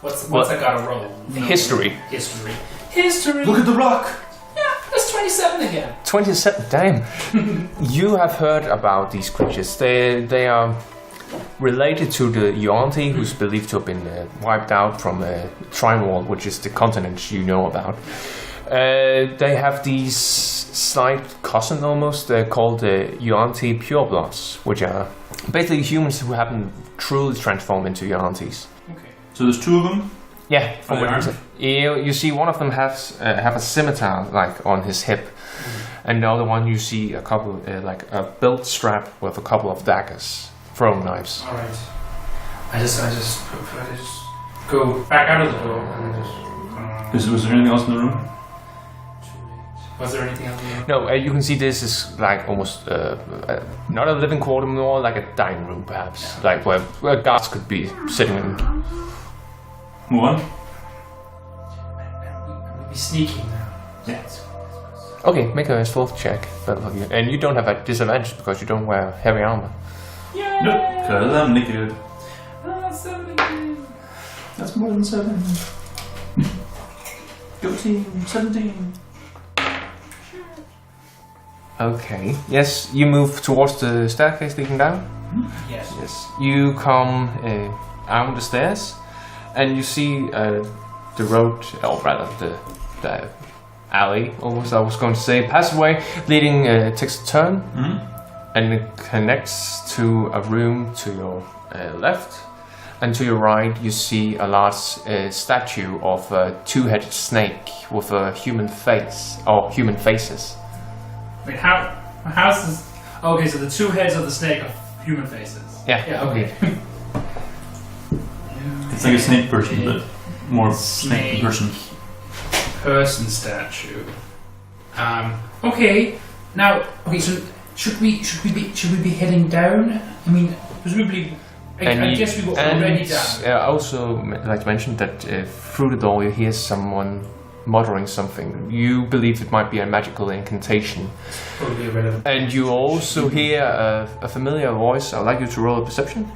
What's I gotta roll? History. History. Look at the rock. Yeah, that's 27 again. 27. Damn. You have heard about these creatures. They are related to the Yuanti, who's believed to have been wiped out from Trimewall, which is the continent you know about. They have these slight cousin almost. They're called the Yuanti purebloods, which are basically humans who haven't truly transformed into Yuantis. Okay. So there's two of them? Yeah. You see one of them have a scimitar like on his hip. And the other one you see a couple, like a belt strap with a couple of daggers, throwing knives. All right. I just go back out of the door and just. Was there anything else in the room? Was there anything else in the room? No, you can see this is like almost not a living quarter, more like a dining room, perhaps, like where guards could be sitting in. Move on. We'll be sneaking now. Yeah. Okay, make a stealth check, both of you, and you don't have a disadvantage because you don't wear heavy armor. Yay! Nope, because I'm naked. 7 again. That's more than 7. Go team, 17. Okay. Yes, you move towards the staircase leading down. Yes. Yes. You come down the stairs, and you see the road, or rather the alley, almost I was going to say, passageway leading takes a turn, and it connects to a room to your left, and to your right you see a large statue of a two-headed snake with a human face, or human faces. Wait, how's this? Okay, so the two heads of the snake are human faces. Yeah. Yeah. Okay. It's like a snake person, but more snake person. Person statue. Okay. Now, so should we be heading down? I mean, presumably. I guess we were already down. I also like to mention that through the door you hear someone muttering something. You believe it might be a magical incantation. Probably irrelevant. And you also hear a familiar voice. I'd like you to roll a perception.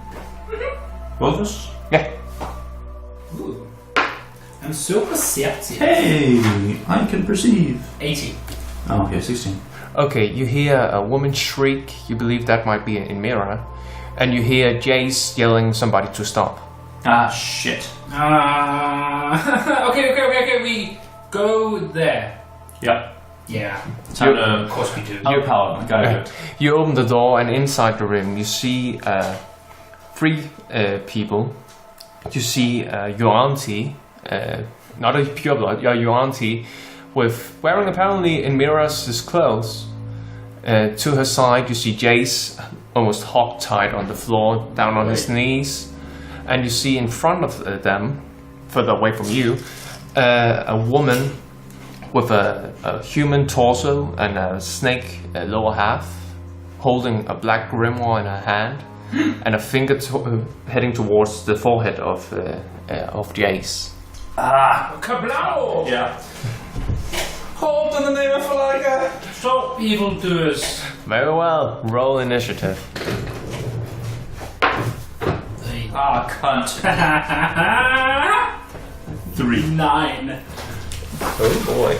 Both of us? Yeah. Ooh. I'm so perceptive. Hey, I can perceive. 80. Oh, okay, 16. Okay, you hear a woman shriek. You believe that might be in Mira. And you hear Jace yelling somebody to stop. Ah, shit. Okay. We go there. Yep. Yeah. Time to. Of course we do. Outpower. Gotta do it. You open the door, and inside the room you see 3 people. You see your auntie, not a pureblood, your auntie, with wearing apparently in Mira's clothes. To her side you see Jace, almost hog-tied on the floor, down on his knees. And you see in front of them, further away from you, a woman with a human torso and a snake lower half, holding a black grimoire in her hand, and a finger heading towards the forehead of Jace. Ah! Kablow! Yeah. Hold in the name of Falaga! Stop evildoers! Very well, roll initiative. Ah, cunt. 3. 9. Oh boy.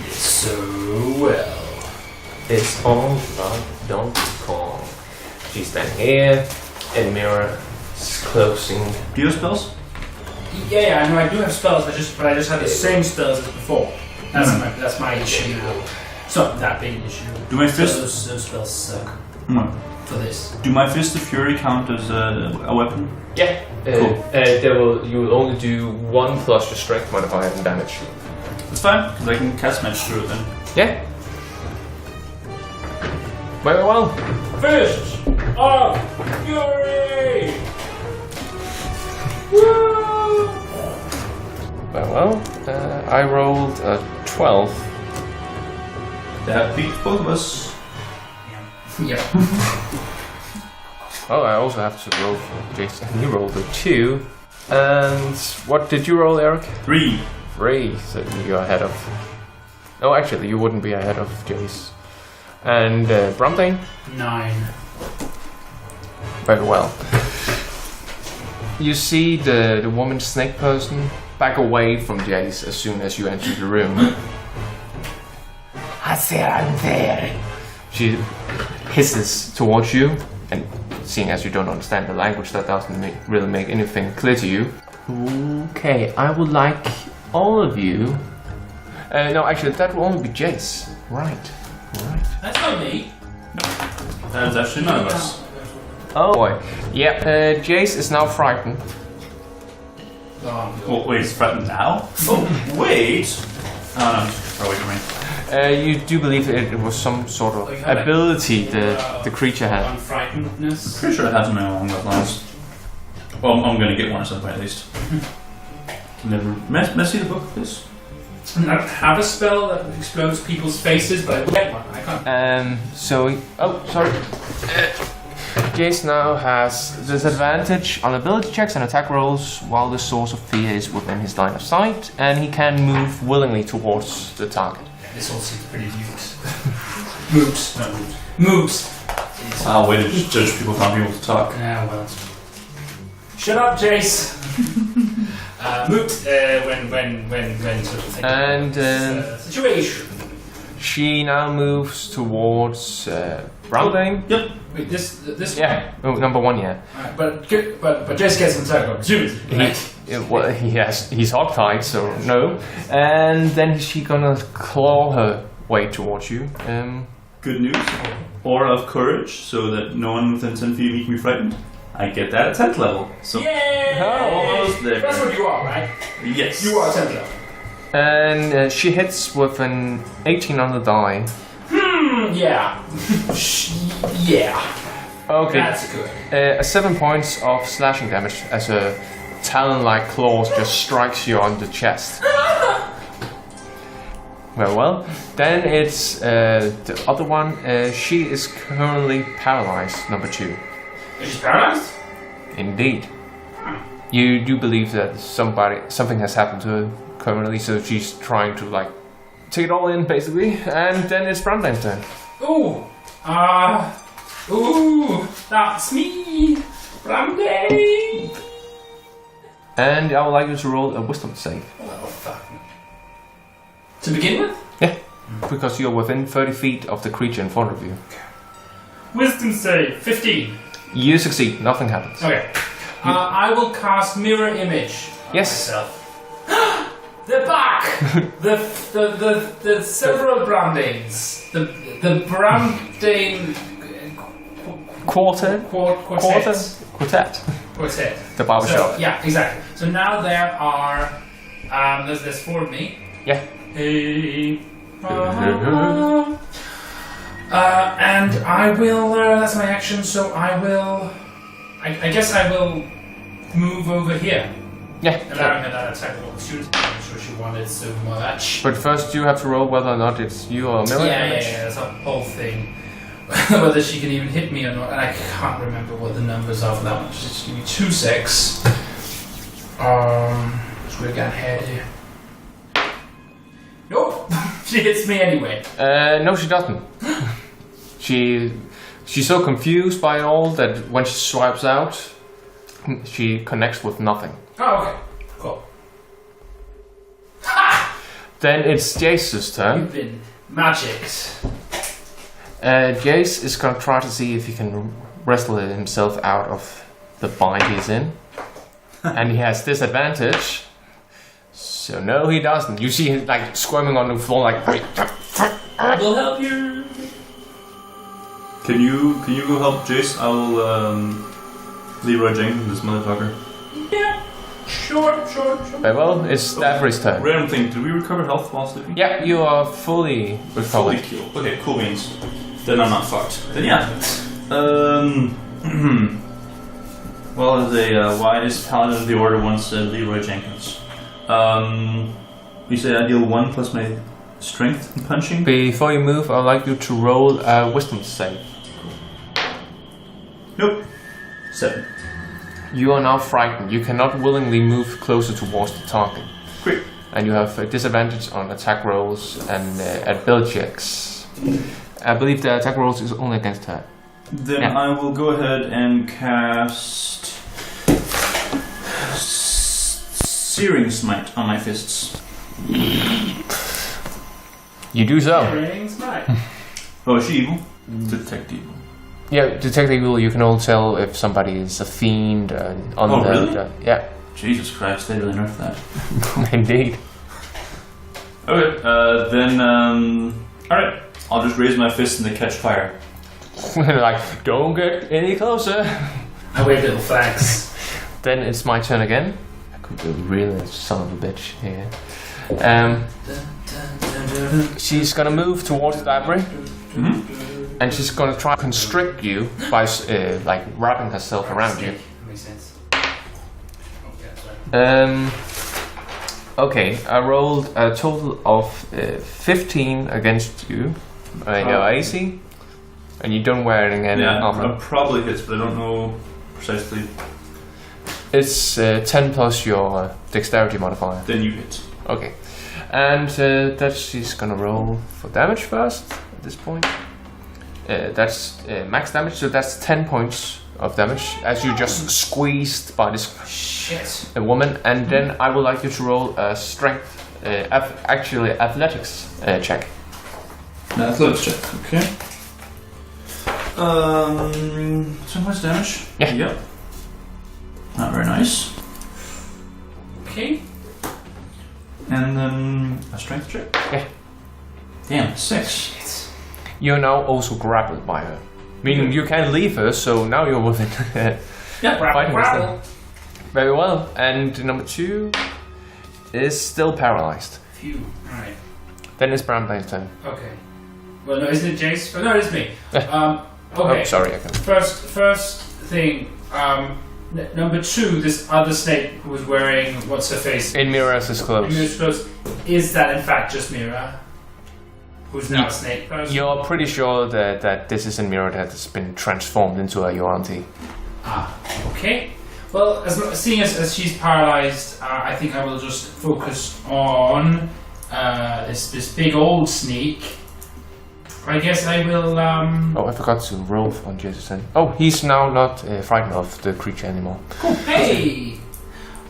So well. It's all about Donkey Kong. She's standing here, and Mira is closing. Do you have spells? Yeah, I know I do have spells, but I just have the same spells as before. That's my issue now. It's not that big an issue. Do my fist? Those spells suck for this. Do my Fist of Fury count as a weapon? Yeah. Cool. You will only do 1 plus your strength modifier and damage. That's fine, because I can cast match through it then. Yeah. Very well. Fist of Fury! Woo! Very well. I rolled a 12. That beats both of us. Yep. Oh, I also have to roll for Jason. He rolled a 2. And what did you roll, Erik? 3. 3. So you're ahead of. No, actually, you wouldn't be ahead of Jace. And Bramdain? 9. Very well. You see the woman snake person back away from Jace as soon as you enter the room. I said I'm there. She hisses towards you, and seeing as you don't understand the language, that doesn't really make anything clear to you. Okay, I would like all of you. No, actually, that will only be Jace. Right. That's not me. That is actually none of us. Oh boy. Yeah, Jace is now frightened. Oh, wait, he's frightened now? Oh, wait! Oh, no. Oh, wait, You do believe that it was some sort of ability the creature had. Unfrightenedness. Pretty sure it has something along those lines. Well, I'm gonna get one at some point at least. Never. May I see the book, please? I don't have a spell that explodes people's faces, but I will get one. I can't. Sorry. Jace now has disadvantage on ability checks and attack rolls while the source of fear is within his line of sight, and he can move willingly towards the target. This all seems pretty mute. Moves. No, moves. Ah, way to just judge people for not being able to talk. Yeah, well. Shut up, Jace! Moot, when sort of thing. And situation. she now moves towards Bramdain. Yep. Wait, this Yeah, number one, yeah. But Jace gets inside of zoom. He's hogtied, so no. And then she gonna claw her way towards you. Good news. Aura of courage, so that no one within 10 feet of me can be frightened. I get that at 10th level. So Yay! almost there. That's what you are, right? Yes. You are 10th level. And she hits with an 18 on the die. Yeah. Yeah. Okay. That's good. 7 points of slashing damage as a talon-like claws just strikes you on the chest. Well. Then it's the other one. She is currently paralyzed, number 2. Is she paralyzed? Indeed. You do believe that something has happened to her currently, so she's trying to take it all in, basically. And then it's Bramdain's turn. Ooh, that's me, Bramdain. And I would like you to roll a wisdom save. Oh, fuck. To begin with? Yeah, because you're within 30 feet of the creature in front of you. Wisdom save, 15. You succeed, nothing happens. Okay. I will cast mirror image on myself. They're back! the several Bramdains. The Bramdain Quartet. The barbershop. So, yeah, exactly. So now there are there's 4 of me. Yeah. Hey. And I will. That's my action. So I will. I guess I will move over here. Yeah. Allowing her that attack of opportunity. I'm sure she wanted so much. But first you have to roll whether or not it's you or Miller. Yeah. That's a whole thing. Whether she can even hit me or not, and I can't remember what the numbers are for that one. Just give me 2 secs. Just gonna get ahead here. Nope, she hits me anyway. No, she doesn't. She's so confused by it all that when she swipes out, she connects with nothing. Oh, okay, cool. Ha! Then it's Jace's turn. You've been magicked. Jace is gonna try to see if he can wrestle himself out of the bind he's in. And he has disadvantage. So no, he doesn't. You see him squirming on the floor We'll help you. Can you go help Jace? I will Leroy Jenkins this motherfucker. Yeah. Sure. Very well, it's Davree's turn. Random thing, did we recover health while sleeping? Yeah, you are fully recovered. Okay, cool beans. Then I'm not fucked. Then yeah. Well, as a wise paladin of the order once said, Leroy Jenkins. You say I deal 1 plus my strength in punching? Before you move, I'd like you to roll a wisdom save. Nope. 7. You are now frightened. You cannot willingly move closer towards the target. Great. And you have a disadvantage on attack rolls and ability checks. I believe the attack rolls is only against her. Then I will go ahead and cast Searing Smite on my fists. You do so. Searing Smite. Oh, is she evil? Detect evil. Yeah, detect evil. You can all tell if somebody is a fiend, undead. Really? Yeah, Jesus Christ, they really nerfed that. indeed. Okay, then, alright. I'll just raise my fist and they catch fire. Like, don't get any closer. I wave little flags. Then it's my turn again. I could be really son of a bitch here. She's gonna move towards Davree, and she's gonna try to constrict you by like wrapping herself around you. That makes sense. Okay, Okay, I rolled a total of 15 against you. Your AC, and you don't wear any armor. It probably hits, but I don't know precisely. It's 10 plus your dexterity modifier. Then you hit. Okay, and that she's gonna roll for damage first at this point. That's max damage, so that's 10 points of damage as you just squeezed by this woman. And then I would like you to roll a strength, actually athletics check. Athletics check, okay. So much damage? Yeah. Yep. Not very nice. Okay. And then a strength check? Yeah. Damn, 6. You're now also grappled by her. Meaning you can't leave her, so now you're within Yeah, fighting with grapple. them. Very well. And number 2 is still paralyzed. Phew. Alright. Then it's Bramdain's turn. Okay. Well, no, isn't it Jace? Oh, no, it's me. Okay. Oh, sorry, I can. First thing, number 2, this other snake who was wearing what's her face? In Mira's clothes. Mira's clothes. Is that in fact just Mira? Who's now a snake person? You're pretty sure that this is in Mira that has been transformed into a Yoanti. Ah, okay. Well, seeing as she's paralyzed, I think I will just focus on this big old snake. I guess I will. Oh, I forgot to roll on Jesus' turn. Oh, he's now not frightened of the creature anymore. Cool. Hey,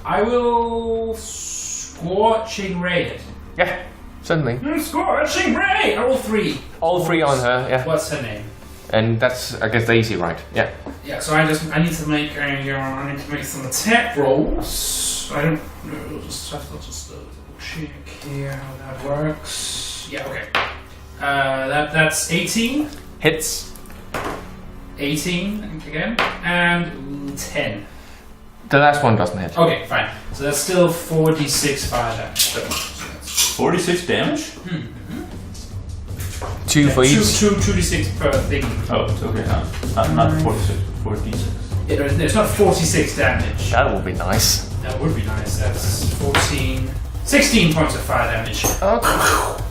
I will scorching ray it. Yeah, certainly. Scorching ray. I roll 3. All 3 on her. Yeah, What's her name? and that's I guess Daisy, right? Yeah. Yeah. So I need to make some attack rolls. I don't know. Just check here how that works. Yeah. Okay. That's 18. Hits. 18 again, and 10. The last one doesn't hit. Okay, fine. So that's still 4d6 fire damage. 46 damage? 2 for each. 2d6 per thing. Oh, it's okay. Not 46, 4d6. Yeah, no, it's not 46 damage. That would be nice. That would be nice. That's 16 points of fire damage. Okay.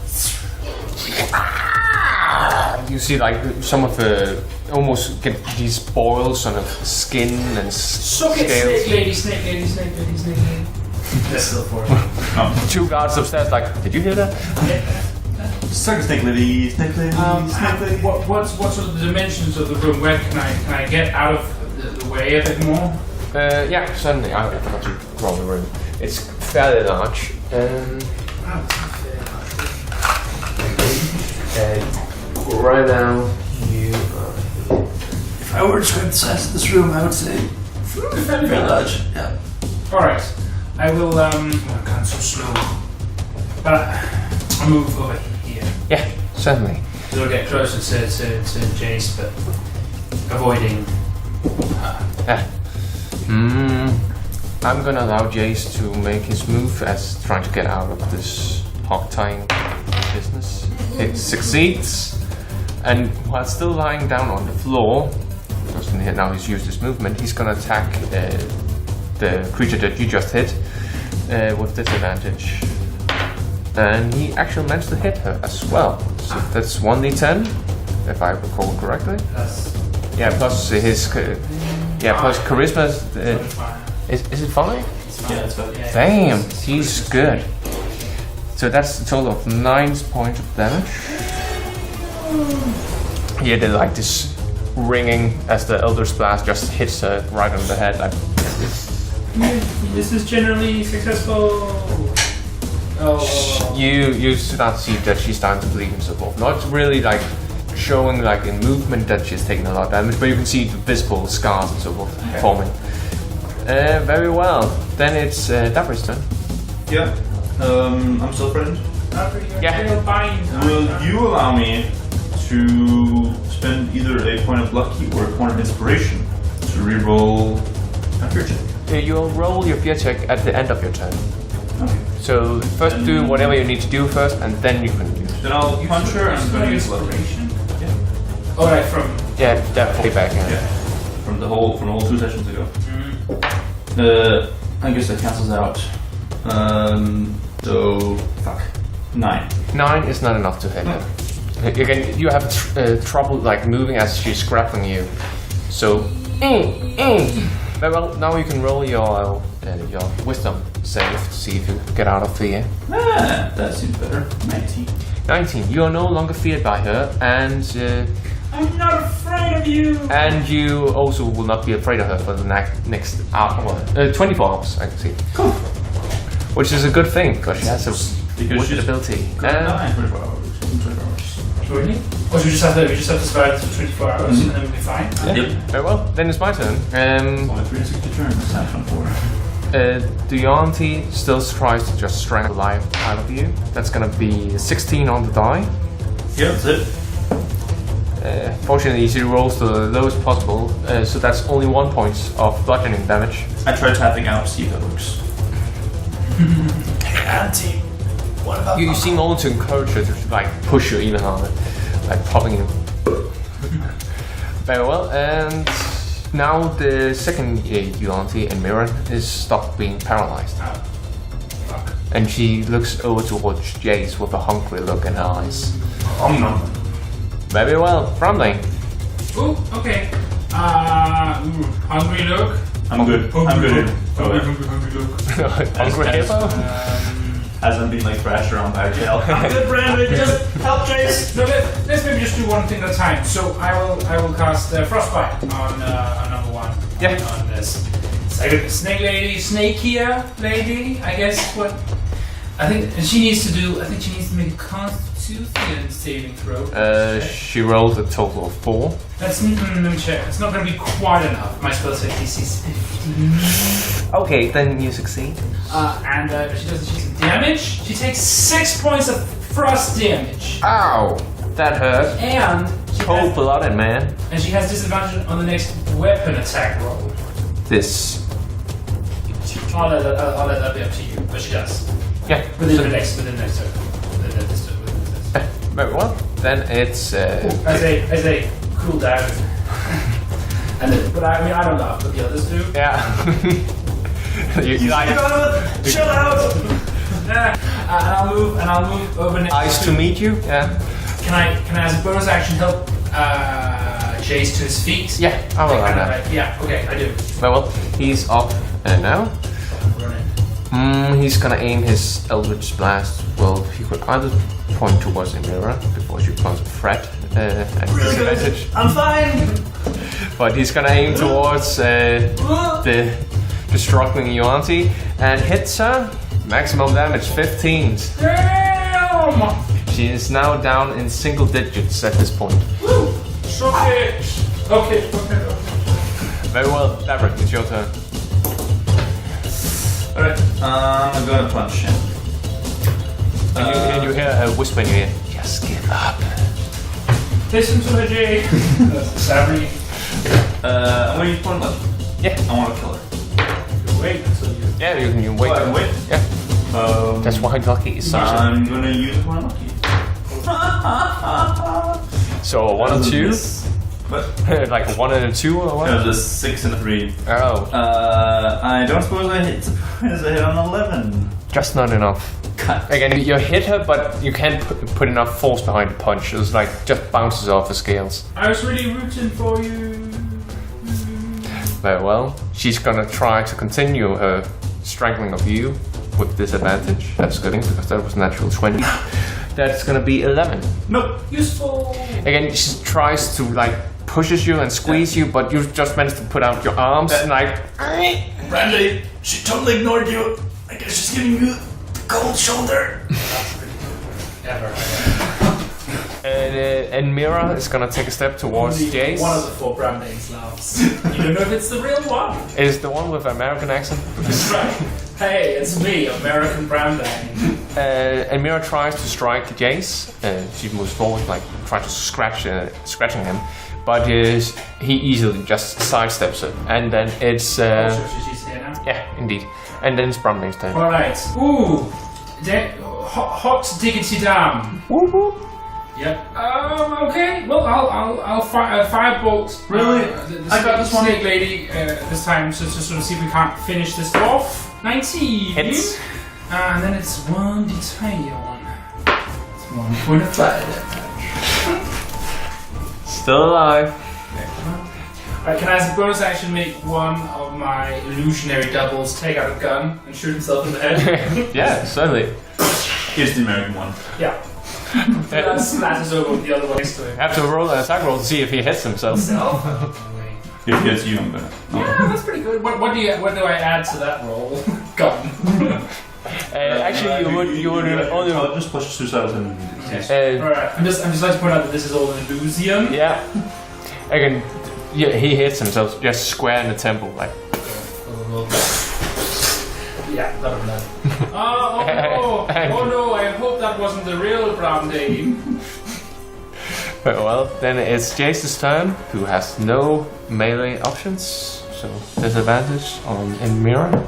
You see, like some of the almost get these boils on the skin and Suck it, scales. snake lady, snake lady, snake lady, snake lady. That's still 4. 2 guards upstairs, like, did you hear that? Suck snake lady, snake lady, snake lady. What sort of the dimensions of the room? Where can I get out of the way a bit more? Yeah, certainly. I forgot to roll the room. It's fairly large. Right now, you are. If I were to describe the size of this room, I would say very large. Yeah. Alright. I will, oh god, I'm so slow. I'll move over here. Yeah, certainly. I'll get closer to Jace, but avoiding I'm gonna allow Jace to make his move as trying to get out of this hog tying business. It succeeds, and while still lying down on the floor, because now he's used his movement, he's gonna attack the creature that you just hit with disadvantage. And he actually managed to hit her as well. So that's 1d10, if I recall correctly. Yeah, plus his plus charisma. Is it 5? Yeah, that's about it. Damn, he's good. So that's a total of 9 points of damage. Yeah, they like this ringing as the Elder's Blast just hits her right on the head. Like, This is generally successful. Oh. You start to see that she's starting to bleed and so forth. Not really like showing like in movement that she's taking a lot of damage, but you can see the visible scars and so forth forming. Very well. Then it's Davree's turn. Yeah. I'm still frightened. Yeah. Will you allow me to spend either a point of lucky or a point of inspiration to reroll a fear check? You'll roll your fear check at the end of your turn. Okay. So first do whatever you need to do first, and then you can use. Then I'll punch her and I'm going to use lucky. Yeah. Oh, right, from... Yeah, definitely back. Yeah. From the whole 2 sessions ago. I guess that cancels out. So fuck. 9. 9 is not enough to hit her. Again, you have trouble like moving as she's grappling you. So, very well. Now you can roll your wisdom save to see if you get out of fear. That seems better. 19. 19. You are no longer feared by her, and I'm not afraid of you! and you also will not be afraid of her for the next hour. 24 hours, I can see. Cool. Which is a good thing because she has a wicked ability. 24 hours. 24 hours. Really? Or we just have to survive for 24 hours and then we'll be fine? Yep. Very well. Then it's my turn. Only 360 turns. That's 24. The auntie still tries to just strangle the life out of you. That's gonna be 16 on the die. Yeah, that's it. Fortunately, she rolls the lowest possible, so that's only 1 point of bludgeoning damage. I tried tapping out to see if that works. Auntie, what about You seem only to encourage her to like push you even harder, like popping you. Very well, and now the second auntie, Mirren, is stopped being paralyzed. Fuck. And she looks over towards Jace with a hungry look in her eyes. Very well, Bramdain. Ooh, okay. Hungry look. I'm good. I'm good. Hungry look. Hungry hippo? Hasn't been like thrashed around by a tail. I'm good, Brandon. Just help Jace. No, let's maybe just do one thing at a time. So I will cast Frostbite on number 1. Yeah. On this snake lady, snakier lady. I guess what. I think she needs to make a Constitution saving throw. She rolled a total of 4. Let me check. It's not going to be quite enough. My spell save DC is 15. Okay, then you succeed. And she does some damage. She takes 6 points of frost damage. Ow! That hurt. And Cold-blooded, man. And she has disadvantage on the next weapon attack roll. This. I'll let that be up to you, but she does. Yeah. Within the next turn. Very well. Then it's. As a cool down. But I don't laugh, but the others do. Yeah. you like. Chill out. And I'll move over next. Nice to meet you. Yeah. Can I as a bonus action help Jace to his feet? Yeah, I will allow that. Yeah. Okay, I do. Very well. He's up now. He's gonna aim his Eldritch Blast. Well, he could either point towards Emira before she becomes a threat at disadvantage. I'm fine! But he's gonna aim towards the struggling Yuanti and hits her. Maximum damage, 15. Damn! She is now down in single digits at this point. Woo! Okay. Very well, Davree, it's your turn. Alright, I'm gonna punch him. And you hear her whisper in your ear, just give up. Listen to her, Jay. Savvy. I'm gonna use point luck. Yeah. I wanna kill her. Wait until you. Yeah, you can wait. Oh, I can wait? Yeah. That's why lucky is such I'm gonna use point lucky. So a 1 or 2? What? Like a 1 and a 2 or what? There's a 6 and a 3. Oh. I don't suppose I hit. Suppose I hit on 11. Just not enough. Cut. Again, you hit her, but you can't put enough force behind the punch. It's like just bounces off the scales. I was really rooting for you. Very well. She's gonna try to continue her strangling of you with disadvantage. That's good because that was natural 20. That's gonna be 11. Nope. Useful. Again, she tries to like pushes you and squeezes you, but you just managed to put out your arms and like. Bramdain, she totally ignored you. I guess she's giving you the cold shoulder. Ever. And Mira is gonna take a step towards Jace. One of the 4 Bramdain's laughs. You don't know if it's the real one. It is the one with American accent. That's right. Hey, it's me, American Bramdain. And Mira tries to strike Jace. She moves forward, like trying to scratching him, but he easily just sidesteps it. And then it's So she's here now. yeah, indeed. And then it's Bramdain's turn. All right. Ooh, hot diggity damn. Whoop, whoop. Yep. Okay. Well, I'll firebolt. Really? I got this one. Snake lady this time, so to sort of see if we can't finish this off. 19. Hits. And then it's 1d tiny one. It's 1 point of fire damage. Still alive. Alright, can I as a bonus action make one of my illusionary doubles take out a gun and shoot himself in the head? Yeah, certainly. Here's the American one. Yeah. That splatters over the other one next to him. Have to roll an attack roll to see if he hits himself. Himself? If he hits you, I'm gonna. Yeah, that's pretty good. What do I add to that roll? Gun. Actually, you would only. I'll just push suicidal tendencies. Alright, I'm just like to point out that this is all an illusion. Yeah. Again, yeah, he hits himself just square in the temple, like. Yeah, that'll be that. Oh no, I hope that wasn't the real Bramdain. Well, then it's Jace's turn, who has no melee options, so disadvantage in Mira.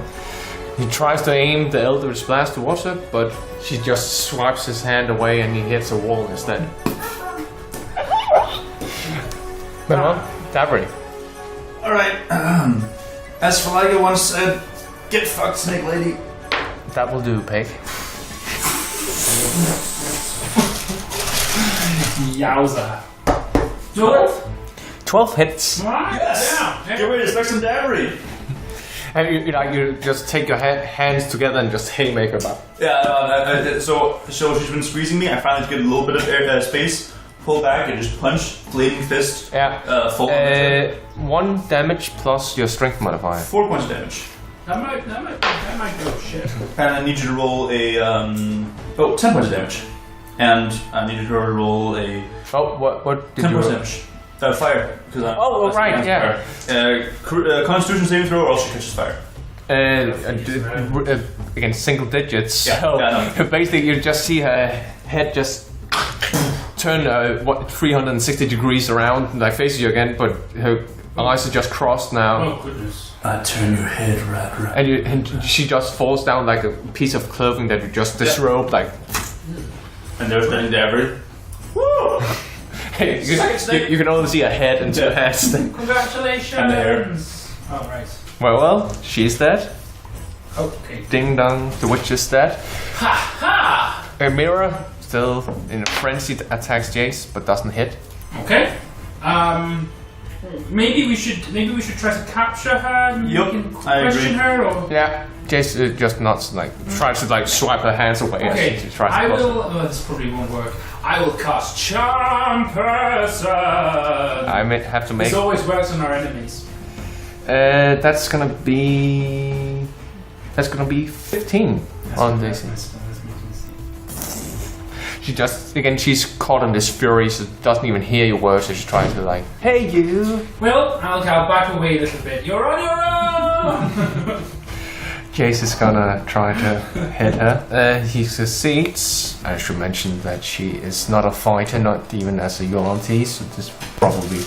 He tries to aim the Eldritch Blast towards her, but she just swipes his hand away and he hits a wall instead. Well, Davree. Alright, as Falaga once said, get fucked, snake lady. That will do, Peg. Yowza. 12? 12 hits. Yes! Yeah. Get ready to expect some Davree. And you just take your hands together and just haymaker back. Yeah, so she's been squeezing me. I finally get a little bit of air, space, pull back, and just punch, flaming fist. Yeah. Full 1 damage plus your strength modifier. 4 points of damage. That might go shit. And I need you to roll a 10 points of damage. And I need you to roll a Oh, what did 10 you points of roll? damage. Fire. Because right, yeah. Constitution saving throw, or else she catches fire. Again, single digits. Yeah, So yeah, basically, you just see her head just turn 360 degrees around, like faces you again, but her eyes are just crossed now. Oh goodness. I turn your head right. And she just falls down like a piece of clothing that you just disrobed, like. And there's standing Davree. Woo! You can only see a head and 2 heads. Congratulations! And the hair. Oh, right. Well, she's dead. Okay. Ding dong, the witch is dead. Ha ha! Mira still in a frenzy attacks Jace, but doesn't hit. Okay. Maybe we should try to capture her. Maybe Yup, we can I question agree. her, or Yeah, Jace just nods, like tries to like swipe her hands away. okay. As she tries to I cross. will. Oh, this probably won't work. I will cast Charm Person. I may have to make. This always works on our enemies. That's gonna be 15 on this. She just she's caught in this fury, so doesn't even hear your words. So she's trying to like, hey you. Well, I'll back away a little bit. You're on your own. Jace is gonna try to hit her. He succeeds. I should mention that she is not a fighter, not even as a Yolante, so this probably.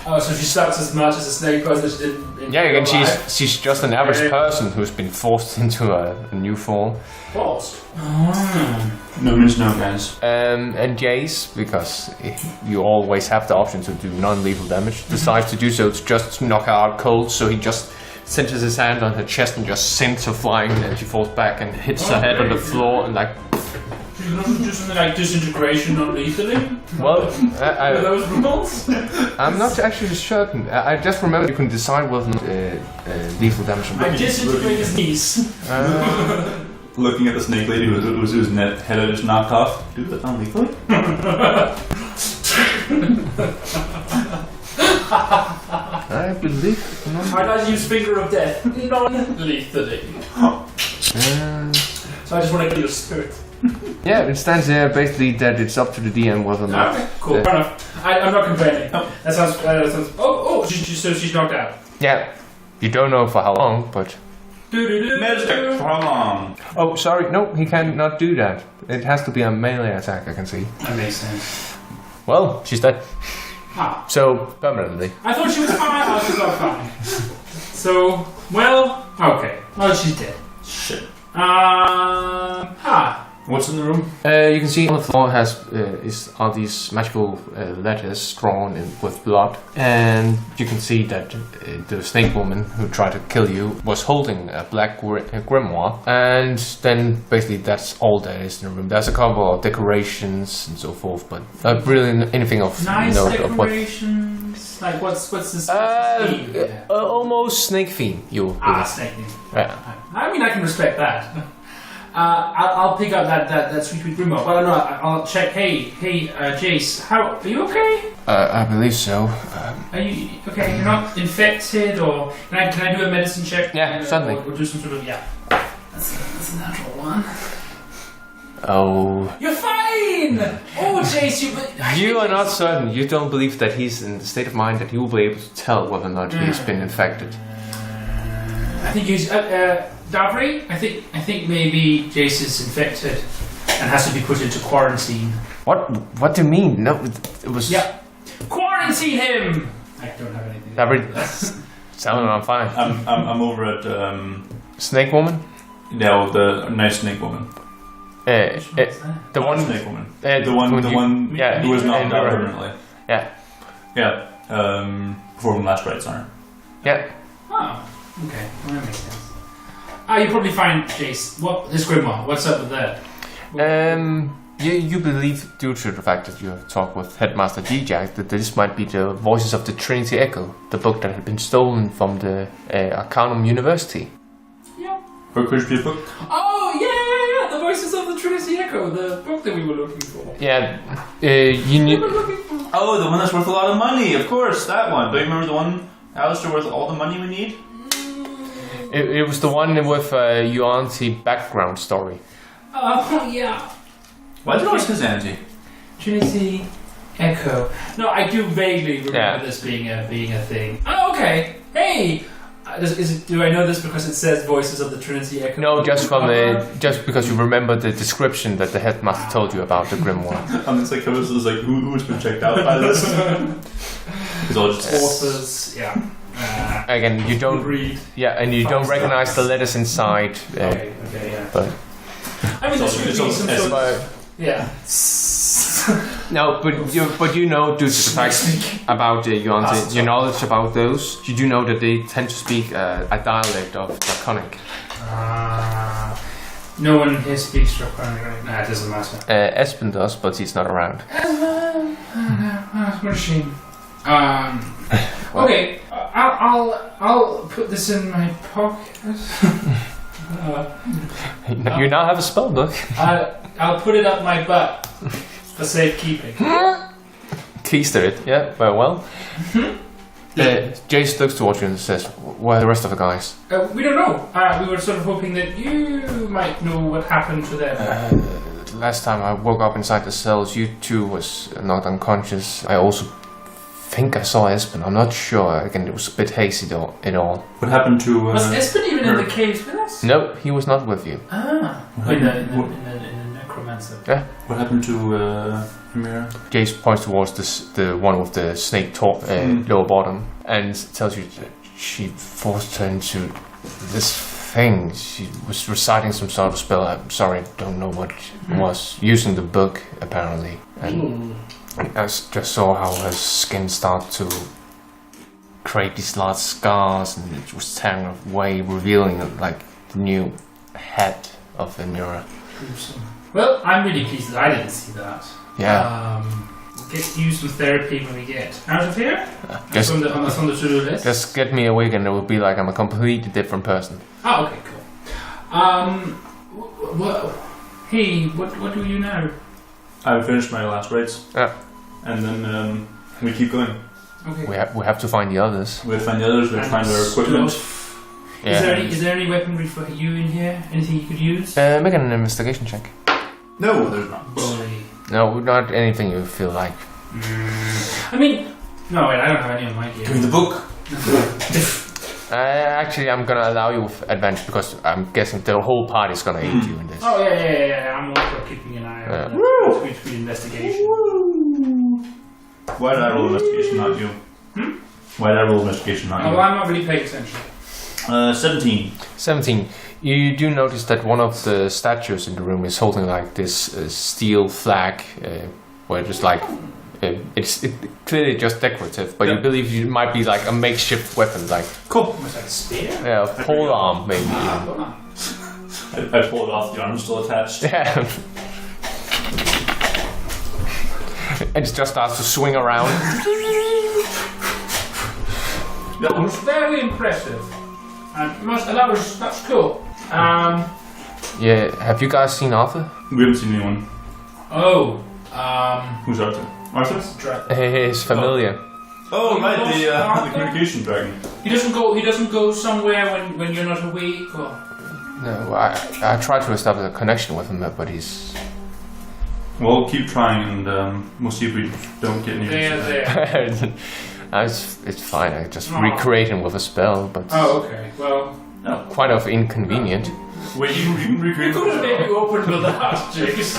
Oh, so she sucks as much as a snake person. She didn't. Yeah, again, she's just an average person who's been forced into a new form. Forced. No means no, guys. And Jace, because you always have the option to do non-lethal damage, decides to do so to just knock her out cold. So he just centers his hand on her chest and just sends her flying, and she falls back and hits her head on the floor and like. You can also do something like disintegration non-lethally? Well, Are those rules? I'm not actually certain. I just remember you can decide whether lethal damage. I disintegrate his knees. Looking at the snake lady whose head is knocked off. Do that non-lethally? I believe. I'd like to use Finger of Death non-lethally. So I just want to kill your spirit. Yeah, it stands there basically that it's up to the DM whether or not. Okay, cool. Fair enough. I'm not complaining. Oh. That sounds. So she's knocked out. Yeah, you don't know for how long, but. Magic for how long? Oh, sorry, no, he cannot do that. It has to be a melee attack, I can see. That makes sense. Well, she's dead. Ah. So, permanently. I thought she was fine. Oh, she's not fine. So, well, okay. Well, she's dead. Shit. What's in the room? You can see on the floor are these magical letters drawn in with blood, and you can see that the snake woman who tried to kill you was holding a black grimoire, and then basically that's all there is in the room. There's a couple of decorations and so forth, but not really anything of nice note. Decorations. Like what's this? Theme? Almost snake theme. Snake theme. Yeah. I mean, I can respect that. I'll pick up that sweet grimoire. Well, no, I'll check. Hey, Jace, are you okay? I believe so. Are you okay? You're not infected, or can I do a medicine check? Yeah, certainly. Or do some sort of That's a natural one. Oh. You're fine. Oh, Jace, you are not certain. You don't believe that he's in the state of mind that he will be able to tell whether or not he's been infected. I think he's Davree. I think maybe Jace is infected and has to be put into quarantine. What do you mean? No, it was. Yeah, quarantine him. I don't have anything. Davree, tell him I'm fine. I'm over at Snake Woman. No, the nice snake woman. The one snake woman. The one. Yeah, who was knocked out permanently. Yeah. Yeah. Before the last rites are. Yeah. Oh. Okay, well, that makes sense. You probably find Jace. This grimoire? What's up with that? You believe, due to the fact that you have talked with Headmaster D-Jack, that this might be the Voices of the Trinity Echo, the book that had been stolen from the Arcanum University. Yeah. Or could it be a book? Oh, yeah, the Voices of the Trinity Echo, the book that we were looking for. Yeah, you knew. Oh, the one that's worth a lot of money, of course, that one. Do you remember the one, Alastair, worth all the money we need? It was the one with your auntie background story. Oh, yeah. Why is it always his auntie? Trinity Echo. No, I do vaguely remember this being a thing. Oh, okay. Hey! Do I know this because it says Voices of the Trinity Echo? No, just because you remember the description that the headmaster told you about the grimoire. And the psychologist is like, who's been checked out by this? It's all just authors, yeah. Again, you don't read. Yeah, and you don't recognize the letters inside. Okay, yeah. But I mean, this could be some sort of... Yeah. No, but you know, due to the fact about your knowledge about those, you do know that they tend to speak a dialect of Draconic. No one here speaks Draconic, right? Nah, it doesn't matter. Espen does, but he's not around. What a shame. Okay, I'll put this in my pocket. You now have a spell book. I'll put it up my butt for safekeeping. Keister it, yeah, very well. Jace looks towards you and says, "Where are the rest of the guys?" We don't know. We were sort of hoping that you might know what happened to them. Last time I woke up inside the cells, you two was knocked unconscious. I also think I saw Espen. I'm not sure. Again, it was a bit hazy though. What happened to? Was Espen even in the caves with us? No, he was not with you. In the necromancer. Yeah. What happened to Amira? Jace points towards the one with the snake lower bottom and tells you that she forced her into this thing. She was reciting some sort of spell. I'm sorry, I don't know what it was. Using the book apparently. And I just saw how her skin started to create these large scars, and it was tearing away, revealing like the new head of Amira. Well, I'm really pleased that I didn't see that. Yeah. Get use some therapy when we get out of here. Just on the to-do list. Just get me awake, and it will be like I'm a completely different person. Oh, okay, cool. Hey, what do you now? I finished my last rites. Yeah. And then we keep going. Okay. We have to find the others. We'll find the others, we'll find their equipment. Yeah. Is there any weaponry for you in here? Anything you could use? Make an investigation check. No, there's not. No, not anything you feel like. I mean, no, wait, I don't have any on my gear. Give me the book. Actually, I'm gonna allow you with advantage because I'm guessing the whole party is gonna aid you in this. Oh yeah. I'm also keeping an eye on the investigation. Why did I roll investigation, not you? Why did I roll investigation, not you? Well, I'm not really paying attention. 17. 17. You do notice that one of the statues in the room is holding like this steel flag, where just like it's clearly just decorative, but you believe it might be like a makeshift weapon, like Cool. Almost like a spear. yeah, a pole arm maybe. I pulled it off, the arm's still attached. Yeah. And it just starts to swing around. That was very impressive. That's cool. Yeah, have you guys seen Arthur? We haven't seen anyone. Who's Arthur? Arthur? He's familiar. Oh, right, the Arthur? communication dragon. He doesn't go somewhere when you're not awake, or... No, I tried to establish a connection with him, but he's... We'll keep trying and we'll see if we don't get any. There. It's fine, I just recreate him with a spell, but... Oh, okay, well... No. Quite of inconvenient. Wait, you recreate You could have maybe opened the last, Jace.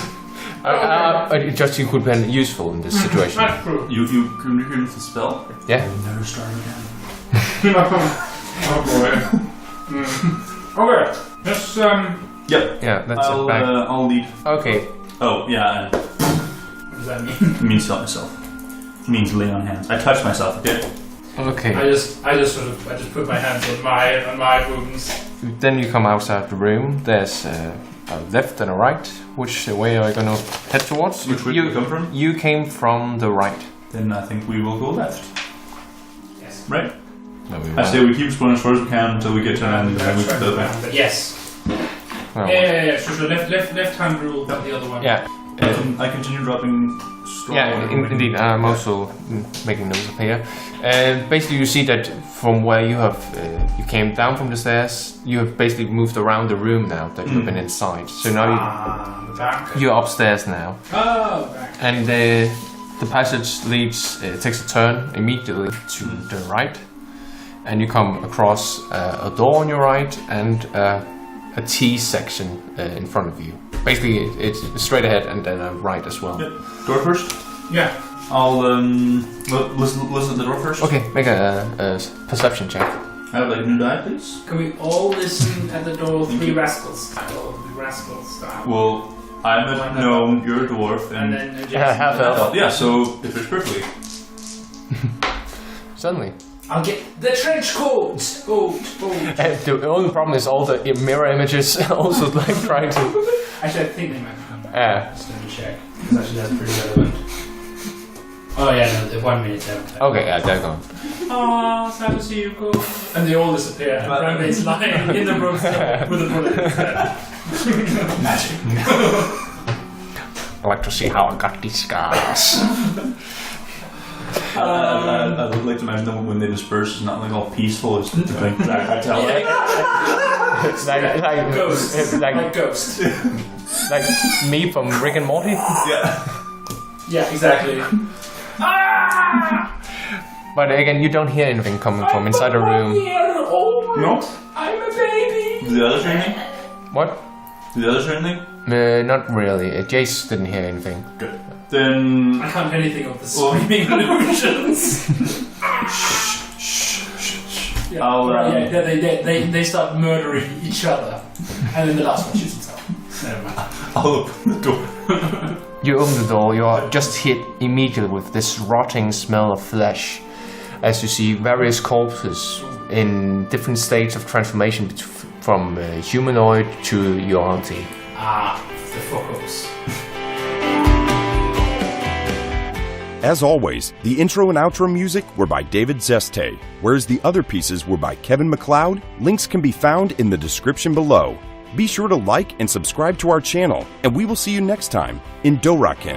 Just you could be useful in this situation. That's true. You can recreate with a spell? Yeah. Never start again. Oh boy. Okay, let's Yep. Yeah, that's it. Back. I'll lead. Okay. Oh, yeah. What does that mean? It means help myself. It means lay on hands. I touch myself, okay? Okay. I just put my hands on my wounds. Then you come outside the room. There's a left and a right. Which way are you gonna head towards? Which way do you come from? You came from the right. Then I think we will go left. Yes. Right? No, we I say we keep exploring as far as we can until we get to an end and then we can go back. But yes. well, Yeah. So left hand rule, not the other one. Yeah. I continue dropping straw. Yeah, indeed. I'm also making notes up here. Basically, you see that from where you have you came down from the stairs, you have basically moved around the room now that you've been inside. So now back. you're upstairs now, Oh, back. and the passage leads takes a turn immediately to the right, and you come across a door on your right and a T section in front of you. Basically, it's straight ahead and then a right as well. Yep. Door first? Yeah. I'll listen to the door first. Okay, make a perception check. I would like a new die, please. Can we all listen at the door, three rascals style? Well, I'm a gnome, you're a dwarf, And and then half elf. yeah, so it fits perfectly. Certainly. I'll get the trench coat. The only problem is all the mirror images also like trying to... Actually, I think they might come back. Just let me check. Because actually that's pretty relevant. Oh yeah, no, the 1 minute there. Okay, yeah, they're gone. Oh, sad to see you go. And they all disappear. And Bramdain's lying in the room still with a bullet in his head. Magic. I like to see how I got these scars. I would like to imagine that when they disperse, it's not like all peaceful. It's like I tell like Ghost. like Ghost. like me from Rick and Morty. Yeah, exactly. But again, you don't hear anything coming from inside the room. No? I'm a baby. Do the others hear anything? What? Do the others hear anything? Not really. Jace didn't hear anything. Good. Then I can't hear anything of the screaming illusions. They start murdering each other, and then the last one shoots himself. Never mind. I'll open the door. You open the door, you are just hit immediately with this rotting smell of flesh as you see various corpses in different states of transformation from humanoid to your auntie. The fuck-ups. As always, the intro and outro music were by David Szesztay, whereas the other pieces were by Kevin MacLeod. Links can be found in the description below. Be sure to like and subscribe to our channel, and we will see you next time in Doraken.